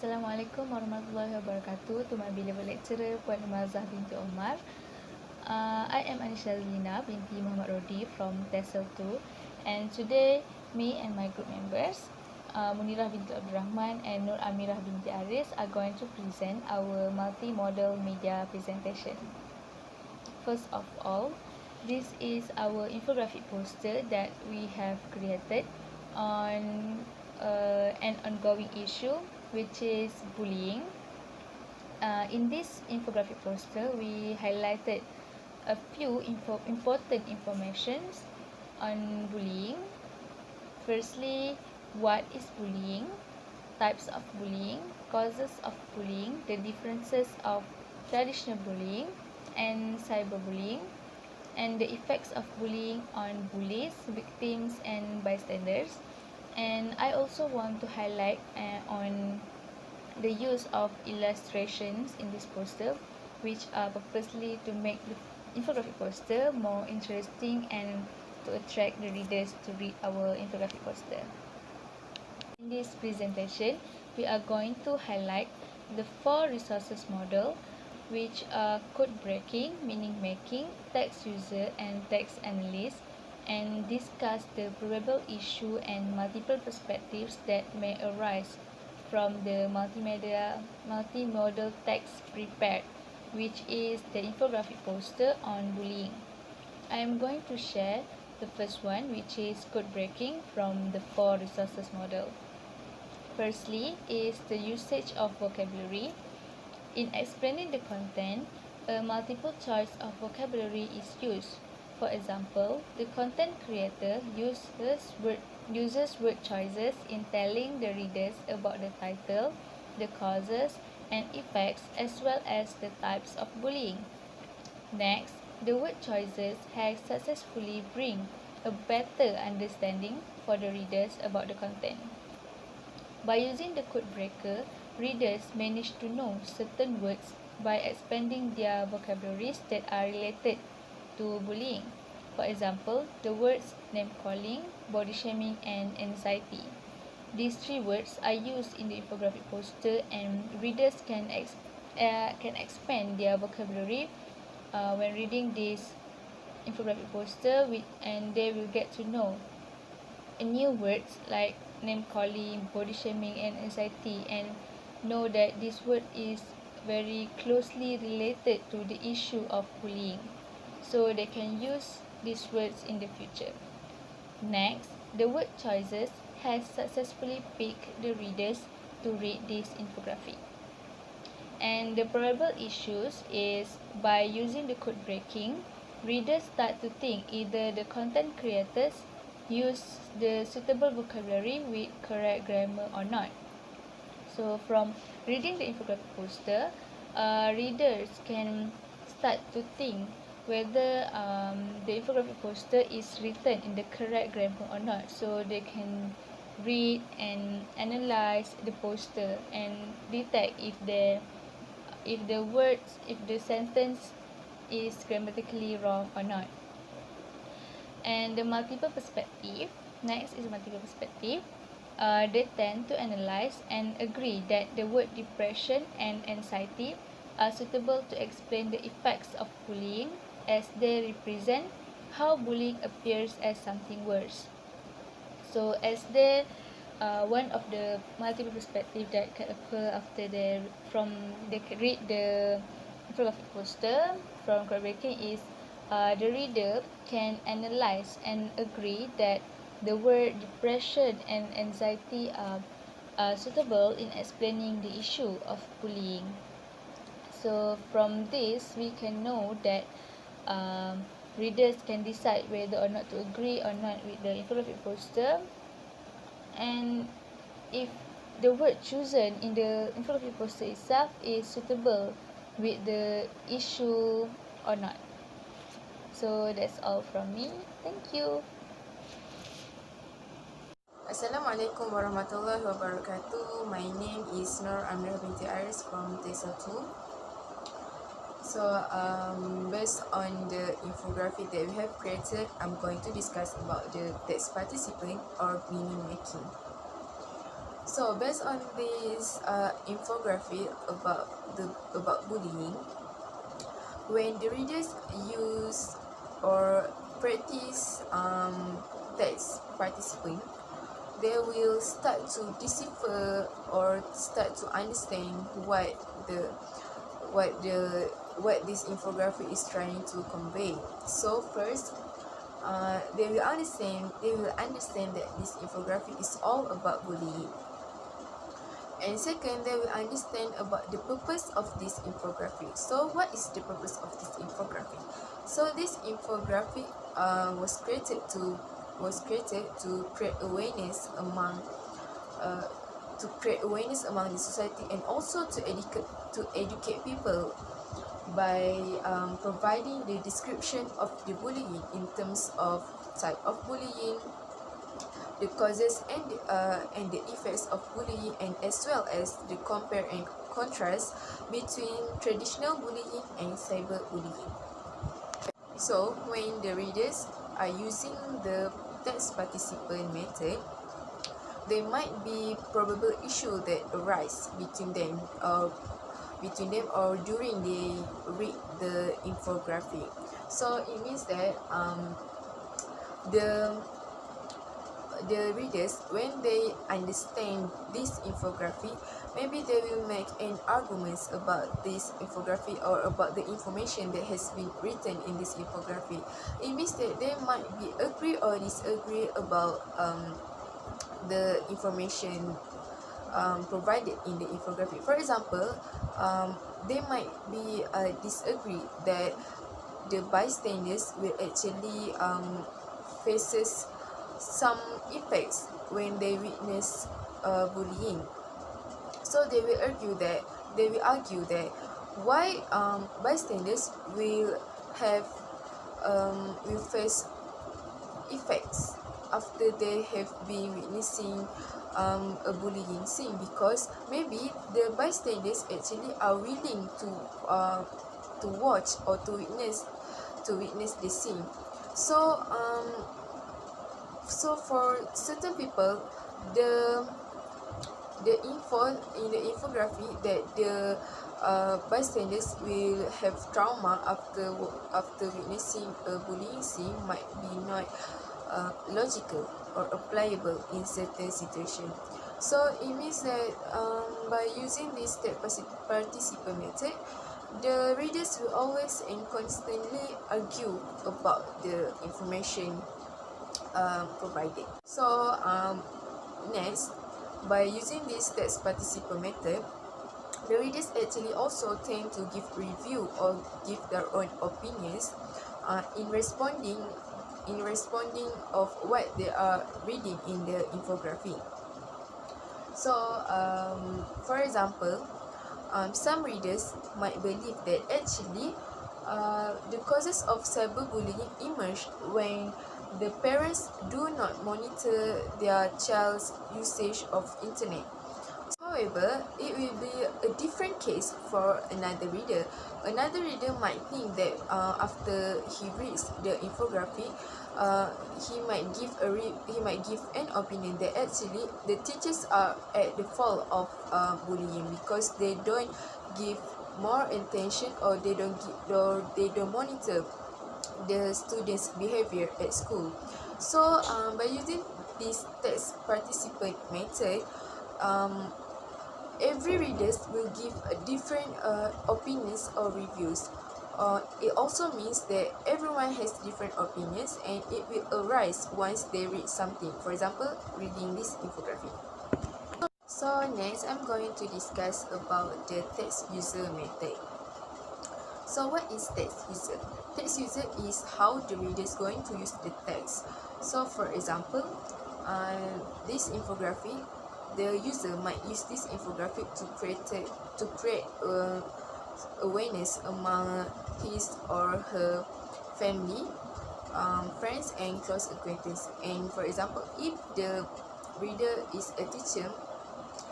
Assalamualaikum warahmatullahi wabarakatuh. To my beloved lecturer, Puan binti Omar. I am Syazlina binti Rodi from TESOL 2, and today me and my group members, Munirah binti Abd Rahman and Nur Amirah binti Aris, are going to present our multimodal media presentation. First of all, this is our infographic poster that we have created on an ongoing issue, which is bullying. In this infographic poster, we highlighted a few important informations on bullying. Firstly, what is bullying, types of bullying, causes of bullying, the differences of traditional bullying and cyberbullying, and the effects of bullying on bullies, victims, and bystanders. And I also want to highlight on the use of illustrations in this poster, which are purposely to make the infographic poster more interesting and to attract the readers to read our infographic poster. In this presentation, we are going to highlight the 4 resources model, which are code breaking, meaning making, text user, and text analyst, and discuss the probable issue and multiple perspectives that may arise from the multimodal text prepared, which is the infographic poster on bullying. I am going to share the first one, which is code breaking from the 4 resources model. Firstly is the usage of vocabulary. In explaining the content, a multiple choice of vocabulary is used. For example, the content creator uses word choices in telling the readers about the title, the causes and effects, as well as the types of bullying. Next, the word choices has successfully bring a better understanding for the readers about the content. By using the code breaker, readers manage to know certain words by expanding their vocabularies that are related to bullying. For example, the words name-calling, body shaming, and anxiety. These 3 words are used in the infographic poster, and readers can expand their vocabulary when reading this infographic poster, and they will get to know new words like name-calling, body shaming, and anxiety, and know that this word is very closely related to the issue of bullying, so they can use these words in the future. Next, the word choices has successfully picked the readers to read this infographic. And the probable issues is by using the code breaking, readers start to think either the content creators use the suitable vocabulary with correct grammar or not. So from reading the infographic poster, readers can start to think whether the infographic poster is written in the correct grammar or not. So they can read and analyze the poster and detect if the sentence is grammatically wrong or not. And the multiple perspective, next is multiple perspective. They tend to analyze and agree that the word depression and anxiety are suitable to explain the effects of bullying, as they represent how bullying appears as something worse. So as one of the multiple perspective that can occur after they read the infographic poster from code breaking is the reader can analyze and agree that the word depression and anxiety are suitable in explaining the issue of bullying. So from this, we can know that readers can decide whether or not to agree or not with the infographic poster, and if the word chosen in the infographic poster itself is suitable with the issue or not. So that's all from me. Thank you. Assalamualaikum warahmatullahi wabarakatuh. My name is Nur Amirah binti Aris from TESOL 2. So based on the infographic that we have created, I'm going to discuss about the text participant or meaning making. So based on this infographic about bullying, when the readers use or practice text participant, they will start to decipher or start to understand what this infographic is trying to convey. So first, they will understand that this infographic is all about bullying. And second, they will understand about the purpose of this infographic. So what is the purpose of this infographic? So this infographic was created to create awareness among the society, and also to educate people by providing the description of the bullying in terms of type of bullying, the causes and the effects of bullying, and as well as the compare and contrast between traditional bullying and cyberbullying. So when the readers are using the text participant method, there might be probable issue that arise between them or during they read the infographic. So it means that the readers, when they understand this infographic, maybe they will make an arguments about this infographic or about the information that has been written in this infographic. It means that they might be agree or disagree about the information provided in the infographic. For example, they might be disagree that the bystanders will actually faces some effects when they witness bullying. So they will argue that why bystanders will face effects after they have been witnessing a bullying scene, because maybe the bystanders actually are willing to watch or to witness the scene. So for certain people, the info in the infographic that the bystanders will have trauma after witnessing a bullying scene might be not logical or applicable in certain situations. So it means that by using this text participant method, the readers will always and constantly argue about the information provided. So next, by using this text participant method, the readers actually also tend to give review or give their own opinions in responding of what they are reading in the infographic. So for example, some readers might believe that actually the causes of cyberbullying emerge when the parents do not monitor their child's usage of internet. However, it will be a different case for another reader. Another reader might think that after he reads the infographic, he might give an opinion that actually the teachers are at the fault of bullying, because they don't give more attention, or they don't monitor the students' behavior at school. So by using this text participant method, every readers will give a different opinions or reviews. It also means that everyone has different opinions, and it will arise once they read something. For example, reading this infographic. So next, I'm going to discuss about the text user method. So what is text user? Text user is how the reader is going to use the text. So for example, this infographic, the user might use this infographic to create awareness among his or her family, friends, and close acquaintances. And for example, if the reader is a teacher,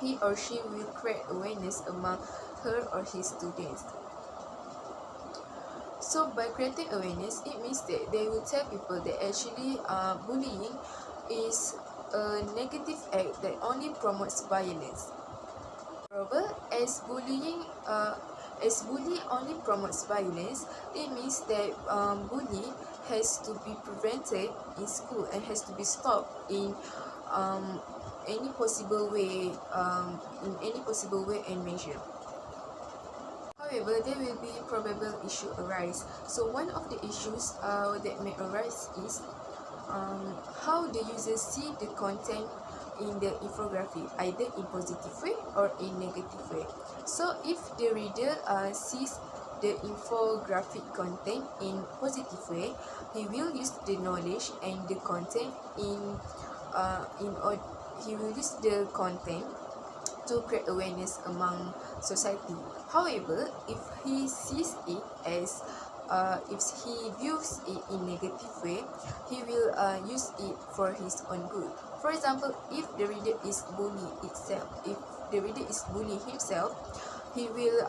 he or she will create awareness among her or his students. So by creating awareness, it means that they will tell people that actually bullying is a negative act that only promotes violence. Moreover, as bully only promotes violence, it means that bully has to be prevented in school and has to be stopped in um, any possible way, and measure. However, there will be probable issue arise. So one of the issues that may arise is how the users see the content in the infographic, either in positive way or in negative way. So if the reader sees the infographic content in positive way, he will use the knowledge and the content he will use the content to create awareness among society. However, if he sees it as if he views it in negative way, he will use it for his own good. For example, if the reader is bullying himself, he will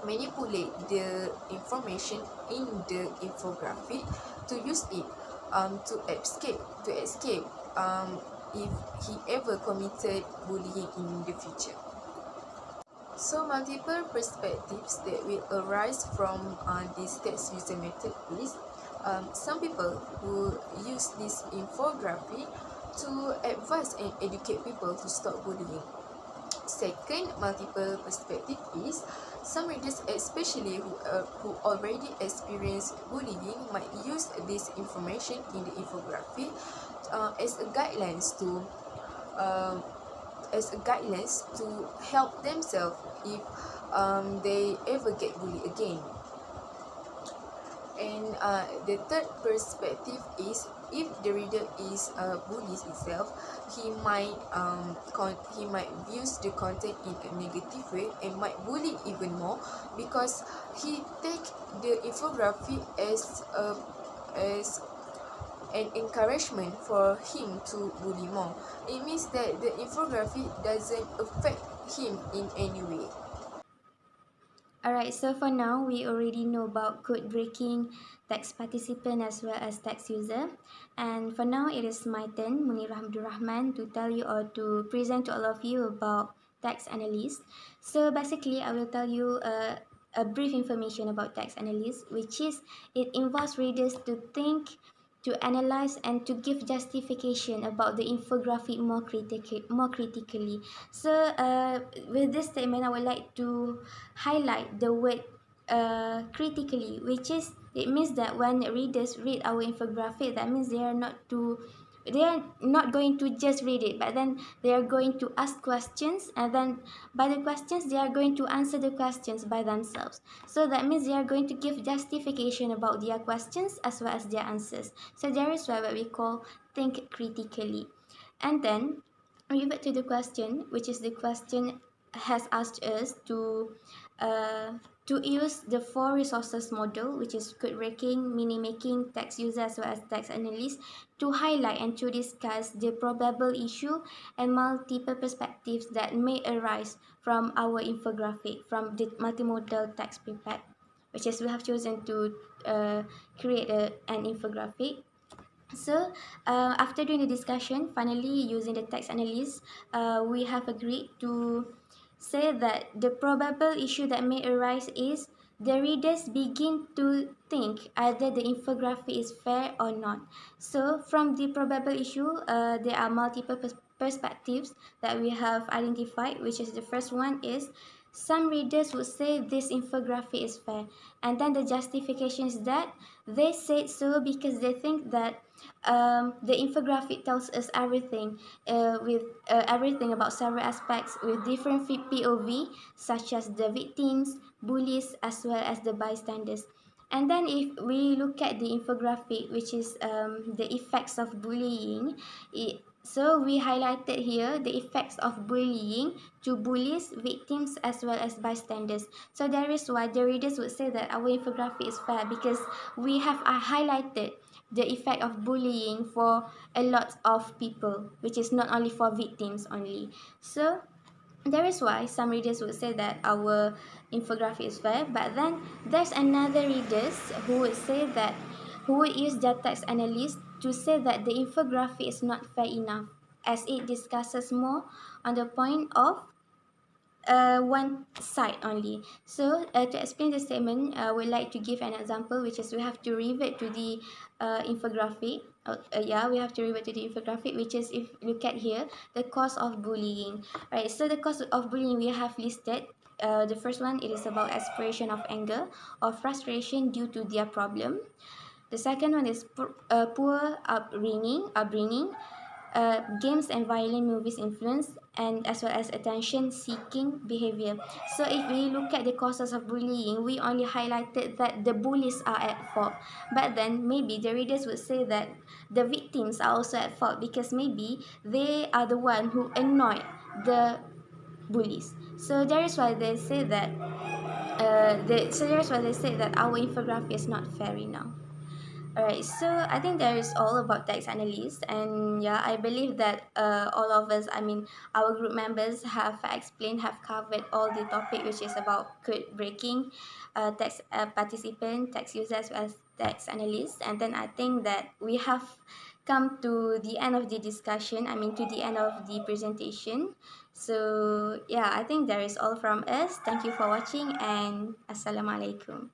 manipulate the information in the infographic to use it to escape if he ever committed bullying in the future. So multiple perspectives that will arise from this text user method is some people who use this infographic to advise and educate people to stop bullying. Second multiple perspective is some readers, especially who already experienced bullying, might use this information in the infographic as a guidelines to help themselves if they ever get bullied again. And the third perspective is if the reader is bullies itself, he might views the content in a negative way and might bully even more because he take the infographic as an encouragement for him to bully more. It means that the infographic doesn't affect him in any way. Alright, so for now, we already know about code breaking, text participant as well as text user. And for now, it is my turn, Munirah Abd Rahman, to tell you or to present to all of you about text analysis. So basically, I will tell you a brief information about text analysis, which is it involves readers to think, to analyze and to give justification about the infographic more critically. So with this statement, I would like to highlight the word critically, which is it means that when readers read our infographic, that means they are not going to just read it, but then they are going to ask questions, and then by the questions they are going to answer the questions by themselves. So that means they are going to give justification about their questions as well as their answers. So there is what we call think critically. And then revert to the question, which is the question has asked us to use the 4 resources model, which is code breaking, meaning making, text user as well as text analysis, to highlight and to discuss the probable issue and multiple perspectives that may arise from our infographic, from the multimodal text prepared, which is we have chosen to create an infographic. So after doing the discussion, finally using the text analysis, we have agreed to say that the probable issue that may arise is the readers begin to think either the infographic is fair or not. So from the probable issue, there are multiple perspectives that we have identified, which is the first one is some readers would say this infographic is fair, and then the justification is that they said so because they think that the infographic tells us everything with everything about several aspects with different POV, such as the victims, bullies, as well as the bystanders. And then if we look at the infographic, which is the effects of bullying, so we highlighted here the effects of bullying to bullies, victims, as well as bystanders. So that is why the readers would say that our infographic is fair, because we have highlighted the effect of bullying for a lot of people, which is not only for victims only. So that is why some readers would say that our infographic is fair, but then there's another readers who would say that who would use their text analysis to say that the infographic is not fair enough, as it discusses more on the point of one side only. So to explain the statement, I would like to give an example, which is we have to revert to the infographic. We have to revert to the infographic, which is, if you look at here, the cause of bullying. Right. So the cause of bullying we have listed. The first one, it is about expression of anger or frustration due to their problem. The second one is poor upbringing, games and violent movies influence, and as well as attention seeking behavior. So if we look at the causes of bullying, we only highlighted that the bullies are at fault, but then maybe the readers would say that the victims are also at fault, because maybe they are the one who annoyed the bullies. So that is why they say that our infographic is not fair enough. Alright, so I think that is all about tax analysis, and yeah, I believe that all of us, I mean, our group members have covered all the topic, which is about code breaking, tax participant, tax user, as well as tax analyst. And then I think that we have come to the end of the discussion, I mean, to the end of the presentation. So yeah, I think that is all from us. Thank you for watching, and Assalamualaikum.